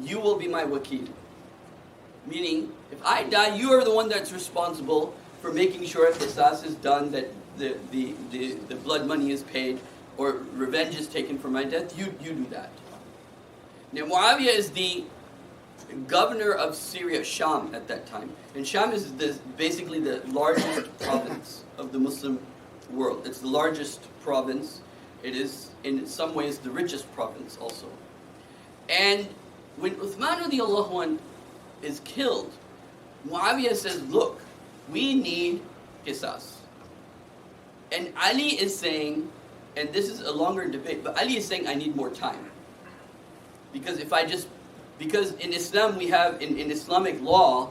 you will be my wakil. Meaning, if I die, you are the one that's responsible for making sure qisas is done, that the blood money is paid, or revenge is taken for my death. You do that. Now, Muawiyah is the governor of Syria, Sham, at that time. And Sham is basically the largest province of the Muslim world. It's the largest province. It is, in some ways, the richest province also. And when Uthman radiallahu anh is killed, Muawiyah says, look, we need qisas. And Ali is saying, and this is a longer debate, but Ali is saying, I need more time. Because in Islam we have, in Islamic law,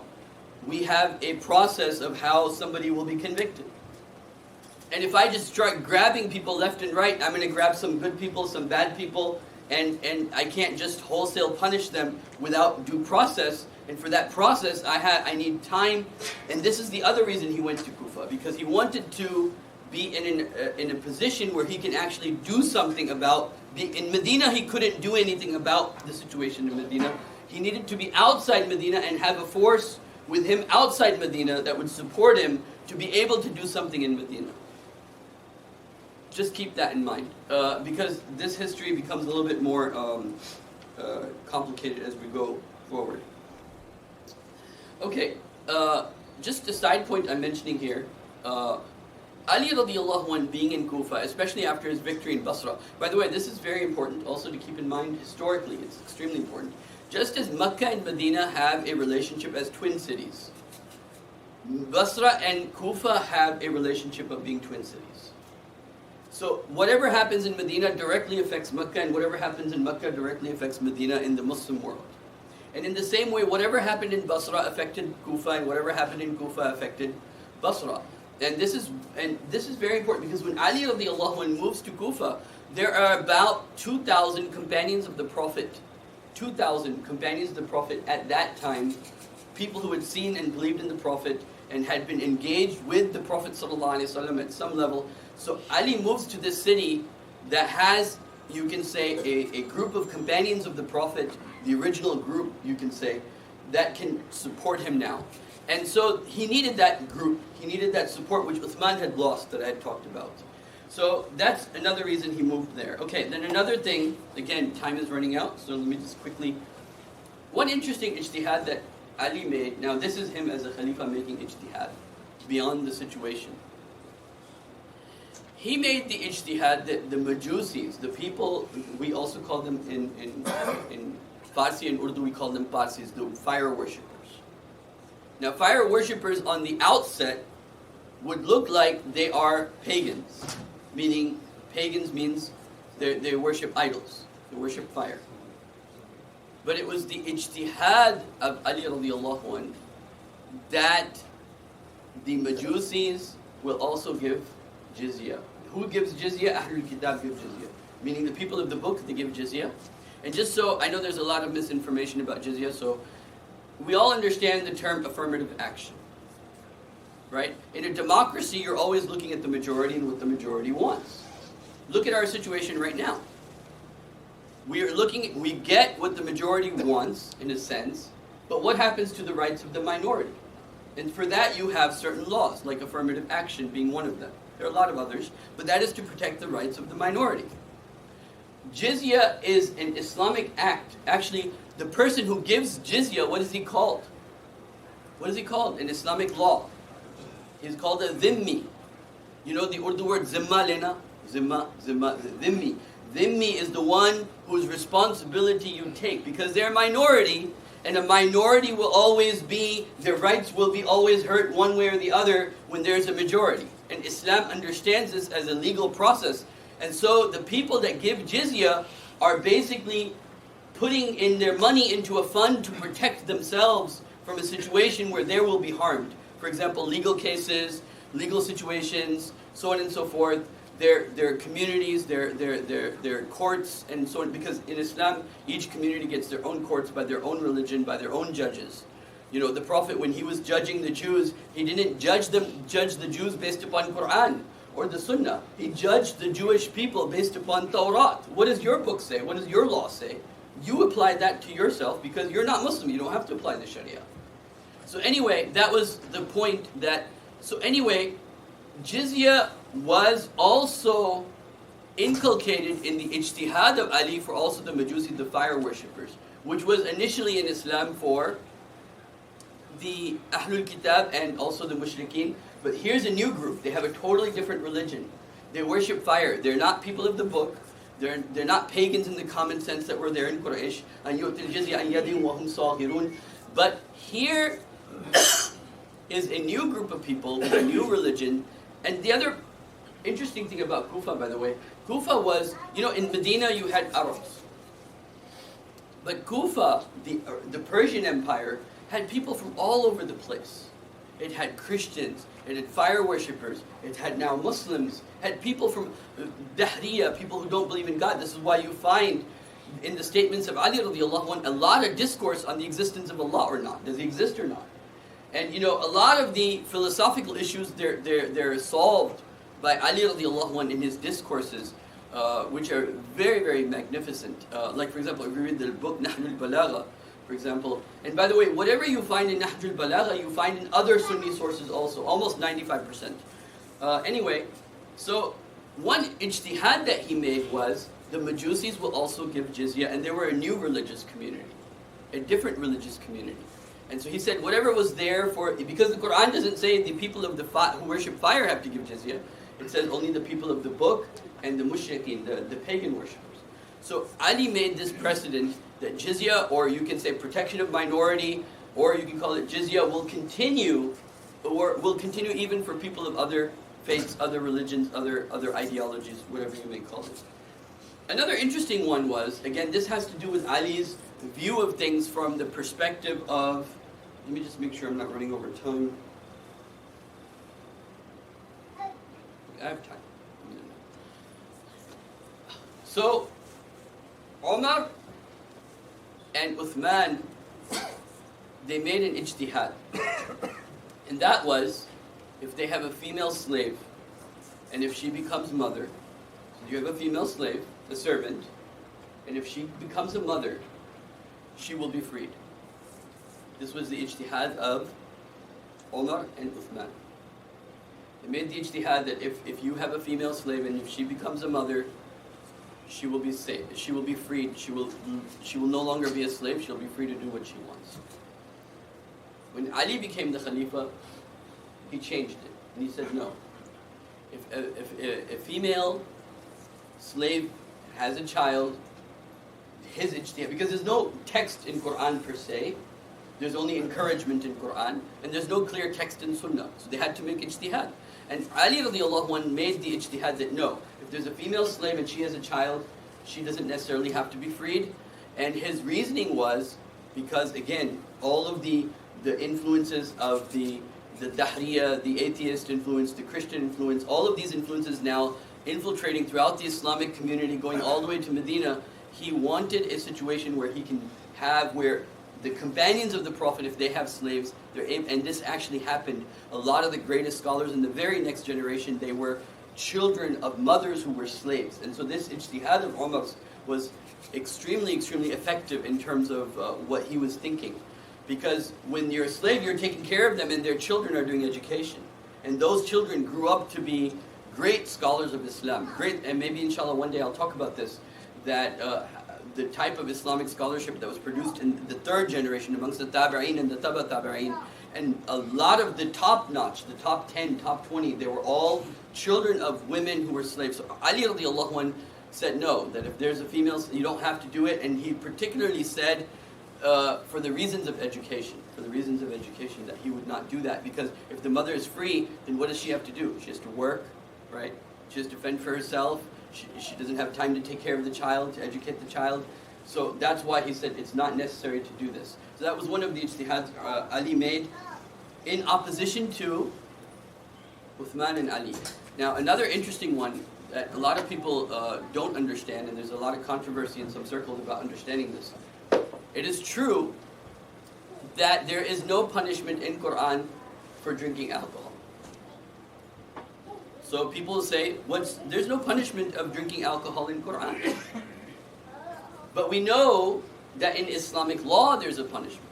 we have a process of how somebody will be convicted. And if I just start grabbing people left and right, I'm going to grab some good people, some bad people, and I can't just wholesale punish them without due process. And for that process, I need time. And this is the other reason he went to Kufa, because he wanted to be in a position where he can actually do something about in Medina. He couldn't do anything about the situation in Medina. He needed to be outside Medina and have a force with him outside Medina that would support him to be able to do something in Medina. Just keep that in mind, because this history becomes a little bit more complicated as we go forward. Okay, just a side point I'm mentioning here. Ali radiallahu anh being in Kufa, especially after his victory in Basra. By the way, this is very important also to keep in mind historically. It's extremely important. Just as Mecca and Medina have a relationship as twin cities, Basra and Kufa have a relationship of being twin cities. So whatever happens in Medina directly affects Mecca, and whatever happens in Mecca directly affects Medina in the Muslim world. And in the same way, whatever happened in Basra affected Kufa, and whatever happened in Kufa affected Basra. And this is very important, because when Ali radiallahu anh moves to Kufa, there are about 2,000 companions of the Prophet. 2,000 companions of the Prophet at that time, people who had seen and believed in the Prophet and had been engaged with the Prophet ﷺ at some level. So Ali moves to this city that has, you can say, a group of companions of the Prophet, the original group, you can say, that can support him now. And so he needed that group, he needed that support, which Uthman had lost, that I had talked about. So that's another reason he moved there. Okay, then another thing, again, time is running out, so let me just quickly... One interesting ijtihad that Ali made, now this is him as a Khalifa making ijtihad, beyond the situation. He made the ijtihad that the Majusis, the people, we also call them in Farsi and Urdu, we call them Parsis, the fire worshippers. Now, fire worshippers on the outset would look like they are pagans, meaning pagans means they worship idols, they worship fire. But it was the ijtihad of Ali radiallahu anh that the Majusis will also give jizya. Who gives jizya? Ahlul Kitab give jizya. Meaning the people of the book, they give jizya. And just so, I know there's a lot of misinformation about jizya, so we all understand the term affirmative action, right? In a democracy, you're always looking at the majority and what the majority wants. Look at our situation right now. We get what the majority wants, in a sense, but what happens to the rights of the minority? And for that, you have certain laws, like affirmative action being one of them. There are a lot of others, but that is to protect the rights of the minority. Jizya is an Islamic act. Actually, the person who gives jizya, what is he called? What is he called in Islamic law? He's called a dhimmi. You know the Urdu word zimma lena? Zimma, dhimmi. Dhimmi is the one whose responsibility you take, because they're a minority, and a minority will always be, their rights will be always hurt one way or the other when there's a majority. And Islam understands this as a legal process. And so the people that give jizya are basically putting in their money into a fund to protect themselves from a situation where they will be harmed. For example, legal cases, legal situations, so on and so forth. Their communities, their courts, and so on. Because in Islam, each community gets their own courts by their own religion, by their own judges. You know, the Prophet, when he was judging the Jews, he didn't judge the Jews based upon Quran or the Sunnah. He judged the Jewish people based upon Tawrat. What does your book say? What does your law say? you apply that to yourself because you're not Muslim. You don't have to apply the Sharia. So anyway, that was the point that, so anyway, jizya was also inculcated in the Ijtehad of Ali for also the Majusi, the fire worshippers, which was initially in Islam for the Ahlul Kitab and also the Mushrikeen. But here's a new group. They have a totally different religion. They worship fire. They're not people of the book. They're not pagans in the common sense that were there in Quraysh. But here is a new group of people with a new religion. And the other interesting thing about Kufa, by the way, Kufa was, in Medina you had Arabs. But Kufa, the Persian Empire, had people from all over the place. It had Christians, it had fire worshippers, it had now Muslims, had people from Dahriya, people who don't believe in God. This is why you find in the statements of Ali radiallahu anh, a lot of discourse on the existence of Allah or not. Does he exist or not? And a lot of the philosophical issues, they're solved by Ali radiallahu anh in his discourses, which are very, very magnificent. Like for example, if you read the book Nahj al-Balagha, for example. And by the way, whatever you find in Nahj al-Balagha, you find in other Sunni sources also, almost 95%. Anyway, so one ijtihad that he made was the Majusis will also give jizya, and they were a new religious community, a different religious community. And so he said whatever was there for, because the Quran doesn't say the people of who worship fire have to give jizya, it says only the people of the book and the mushrikeen, the pagan worshippers. So Ali made this precedent that jizya, or you can say protection of minority, or you can call it jizya, will continue even for people of other faiths, other religions, other ideologies, whatever you may call it. Another interesting one was, again, this has to do with Ali's view of things from the perspective of, let me just make sure I'm not running over time. I have time. So, Omar and Uthman, they made an ijtihad. And that was, if they have a female slave, and if she becomes mother, so you have a female slave, a servant, and if she becomes a mother, she will be freed. This was the ijtihad of Omar and Uthman. They made the ijtihad that if you have a female slave and if she becomes a mother, she will be saved. She will be freed. She will no longer be a slave. She'll be free to do what she wants. When Ali became the Khalifa, he changed it. And he said, no. If a female slave has a child, his ijtihad, because there's no text in Quran per se, there's only encouragement in Quran, and there's no clear text in Sunnah. So they had to make ijtihad. And Ali radiallahu anh made the ijtihad that no, if there's a female slave and she has a child, she doesn't necessarily have to be freed. And his reasoning was, because again, all of the influences of the Dahriya, the atheist influence, the Christian influence, all of these influences now infiltrating throughout the Islamic community, going all the way to Medina, he wanted a situation where he can have, where the companions of the Prophet, if they have slaves, and this actually happened, a lot of the greatest scholars in the very next generation, they were children of mothers who were slaves. And so this ijtihad of Umar's was extremely, extremely effective in terms of what he was thinking. Because when you're a slave, you're taking care of them and their children are doing education. And those children grew up to be great scholars of Islam. Great, and maybe inshallah one day I'll talk about this, that the type of Islamic scholarship that was produced in the third generation amongst the Tabi'een and the Taba Tabi'een, and a lot of the top notch, the top 10, top 20, they were all children of women who were slaves. So Ali radiallahu anh said no, that if there's a female, you don't have to do it, and he particularly said for the reasons of education, that he would not do that, because if the mother is free, then what does she have to do? She has to work, right? She has to fend for herself. She doesn't have time to take care of the child, to educate the child. So that's why he said it's not necessary to do this. So that was one of the ijtihads Ali made in opposition to Uthman and Ali. Now another interesting one that a lot of people don't understand, and there's a lot of controversy in some circles about understanding this. It is true that there is no punishment in Quran for drinking alcohol. So people say, there's no punishment of drinking alcohol in Quran. But we know that in Islamic law there's a punishment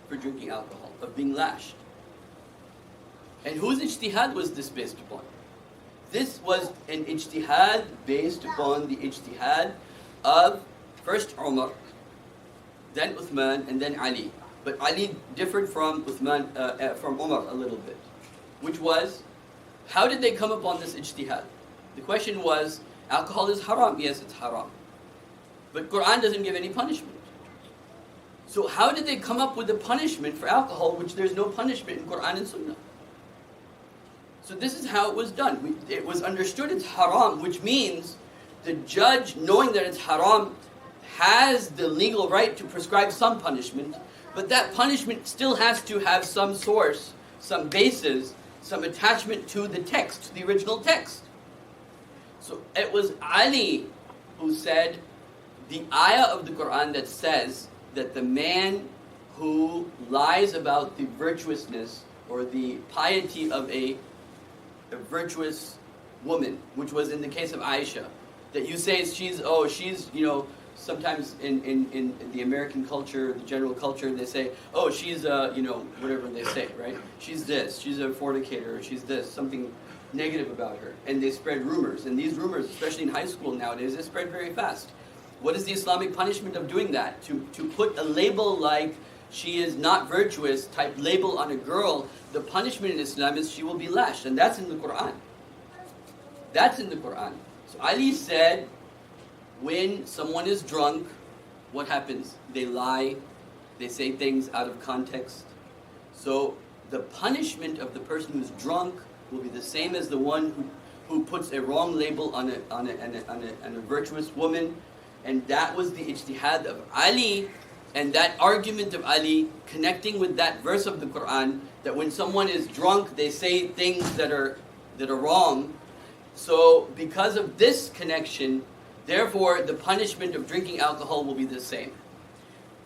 for drinking alcohol, of being lashed. And whose ijtihad was this based upon? This was an ijtihad based upon the ijtihad of first Omar, then Uthman, and then Ali. But Ali differed from from Omar a little bit, which was, how did they come upon this ijtihad? The question was, alcohol is haram. Yes, it's haram. But Quran doesn't give any punishment. So how did they come up with the punishment for alcohol, which there's no punishment in Quran and Sunnah? So this is how it was done. It was understood it's haram, which means the judge, knowing that it's haram, has the legal right to prescribe some punishment, but that punishment still has to have some source, some basis, some attachment to the text, to the original text. So it was Ali who said, the ayah of the Quran that says that the man who lies about the virtuousness or the piety of a virtuous woman, which was in the case of Aisha, that you say she's, sometimes in the American culture, the general culture, they say, oh, she's whatever they say, right? She's this, she's a fornicator, she's this, something negative about her. And they spread rumors. And these rumors, especially in high school nowadays, they spread very fast. What is the Islamic punishment of doing that? To put a label like she is not virtuous type label on a girl, the punishment in Islam is she will be lashed. And that's in the Quran. That's in the Quran. So Ali said, when someone is drunk, what happens? They lie, they say things out of context. So the punishment of the person who's drunk will be the same as the one who puts a wrong label on a virtuous woman. And that was the ijtihad of Ali, and that argument of Ali connecting with that verse of the Quran, that when someone is drunk, they say things that are wrong. So because of this connection, therefore the punishment of drinking alcohol will be the same.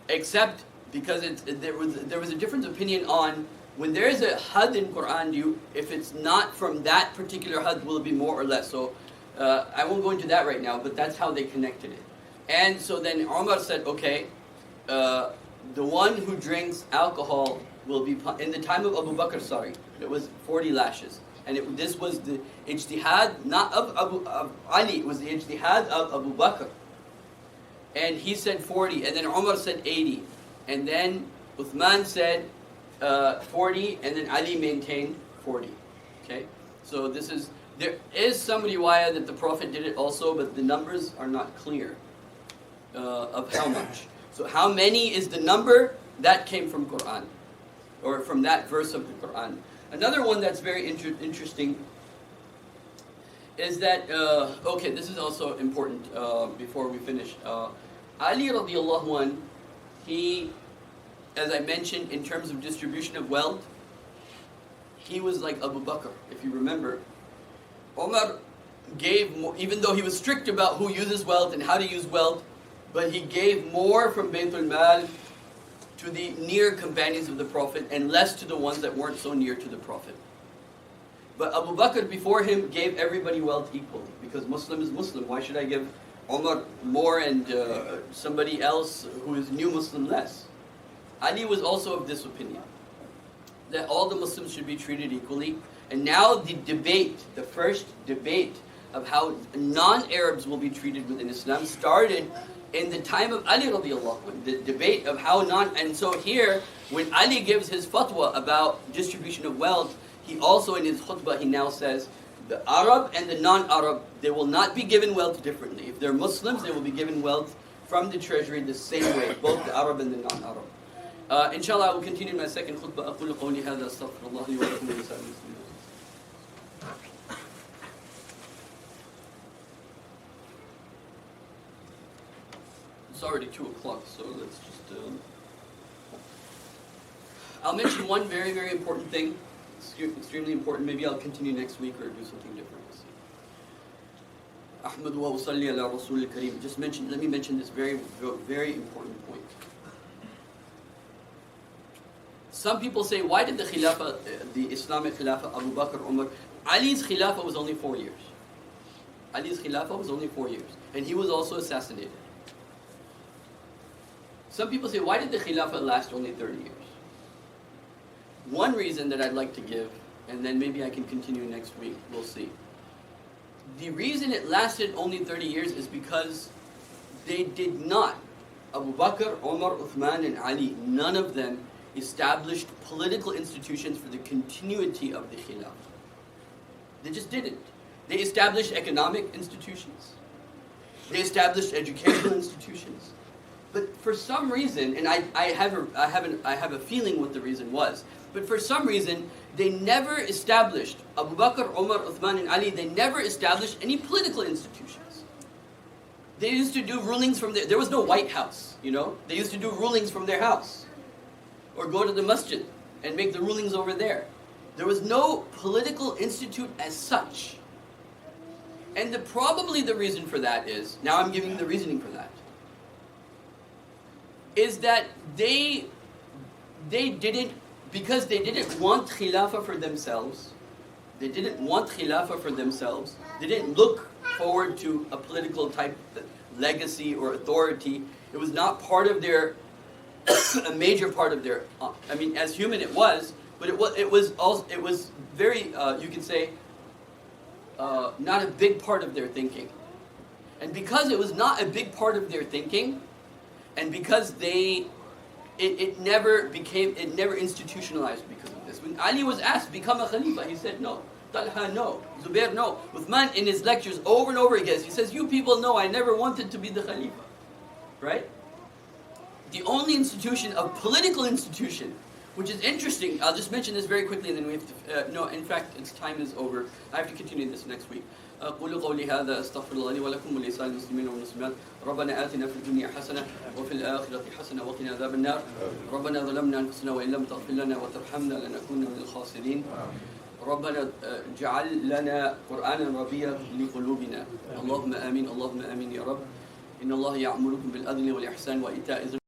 Except because there was a different opinion on when there is a had in Quran, if it's not from that particular had, will it be more or less? So I won't go into that right now, but that's how they connected it. And so then Omar said, okay, the one who drinks alcohol will be, in the time of Abu Bakr, it was 40 lashes. And this was the ijtihad, not of Ali, it was the ijtihad of Abu Bakr. And he said 40, and then Omar said 80. And then Uthman said 40, and then Ali maintained 40. Okay? So there is some riwayah that the Prophet did it also, but the numbers are not clear of how much. So how many is the number? That came from Quran, or from that verse of the Quran. Another one that's very interesting is that, this is also important before we finish. Ali radiallahu anh, he, as I mentioned, in terms of distribution of wealth, he was like Abu Bakr, if you remember. Omar gave more, even though he was strict about who uses wealth and how to use wealth, but he gave more from Baytul Mal to the near companions of the Prophet and less to the ones that weren't so near to the Prophet. But Abu Bakr before him gave everybody wealth equally, because Muslim is Muslim. Why should I give Omar more and somebody else who is new Muslim less? Ali was also of this opinion, that all the Muslims should be treated equally. And now the debate, the first debate of how non-Arabs will be treated within Islam started in the time of Ali radiallahu anh, the debate of how and so here, when Ali gives his fatwa about distribution of wealth, he also in his khutbah, he now says, the Arab and the non-Arab, they will not be given wealth differently. If they're Muslims, they will be given wealth from the treasury the same way, both the Arab and the non-Arab. Inshallah, I will continue my second khutbah. أقول قولي هذا أستغفر الله لي ولكم ولسائر المسلمين. It's already 2 o'clock, so let's just... I'll mention one very, very important thing. Extremely important. Maybe I'll continue next week or do something different. Ahmad wa usalli ala Rasul al-Kareem. Let me mention this very, very important point. Some people say, why did the Khilafah, the Islamic Khilafah, Abu Bakr, Umar, Ali's Khilafah was only 4 years. Ali's Khilafah was only 4 years. And he was also assassinated. Some people say, why did the Khilafah last only 30 years? One reason that I'd like to give, and then maybe I can continue next week, we'll see. The reason it lasted only 30 years is because they did not, Abu Bakr, Omar, Uthman, and Ali, none of them established political institutions for the continuity of the Khilafah. They just didn't. They established economic institutions. They established educational institutions. But for some reason, and I have a feeling what the reason was, but for some reason, they never established, Abu Bakr, Omar, Uthman, and Ali, they never established any political institutions. They used to do rulings from there was no White House, you know? They used to do rulings from their house. Or go to the masjid and make the rulings over there. There was no political institute as such. And probably the reason for that is, now I'm giving the reasoning for that, is that they didn't, because they didn't want Khilafah for themselves, they didn't look forward to a political type legacy or authority. It was not part of their, a major part of their, I mean, as human it was, but it was very, you could say, not a big part of their thinking. And because it was not a big part of their thinking, and because it never institutionalized because of this. When Ali was asked, become a Khalifa, he said no. Talha, no. Zubair, no. Uthman, in his lectures over and over again, he says, you people know I never wanted to be the Khalifa. Right? The only institution, a political institution, which is interesting, I'll just mention this very quickly and then we have to, no, in fact, its time is over. I have to continue this next week. قولوا قولي هذا استغفر الله لي ولكم ولسائر المسلمين والمسلمات ربنا آتنا في الدنيا حسنة وفي الآخرة حسنة وقنا عذاب النار ربنا ظلمنا أنفسنا وإن لم تغفر لنا وترحمنا لنكون من الخاسرين ربنا اجعل لنا قرآنا ربيعا لقلوبنا اللهم آمين اللهم آمين يا رب إن الله يأمركم بالعدل والإحسان وإيتاء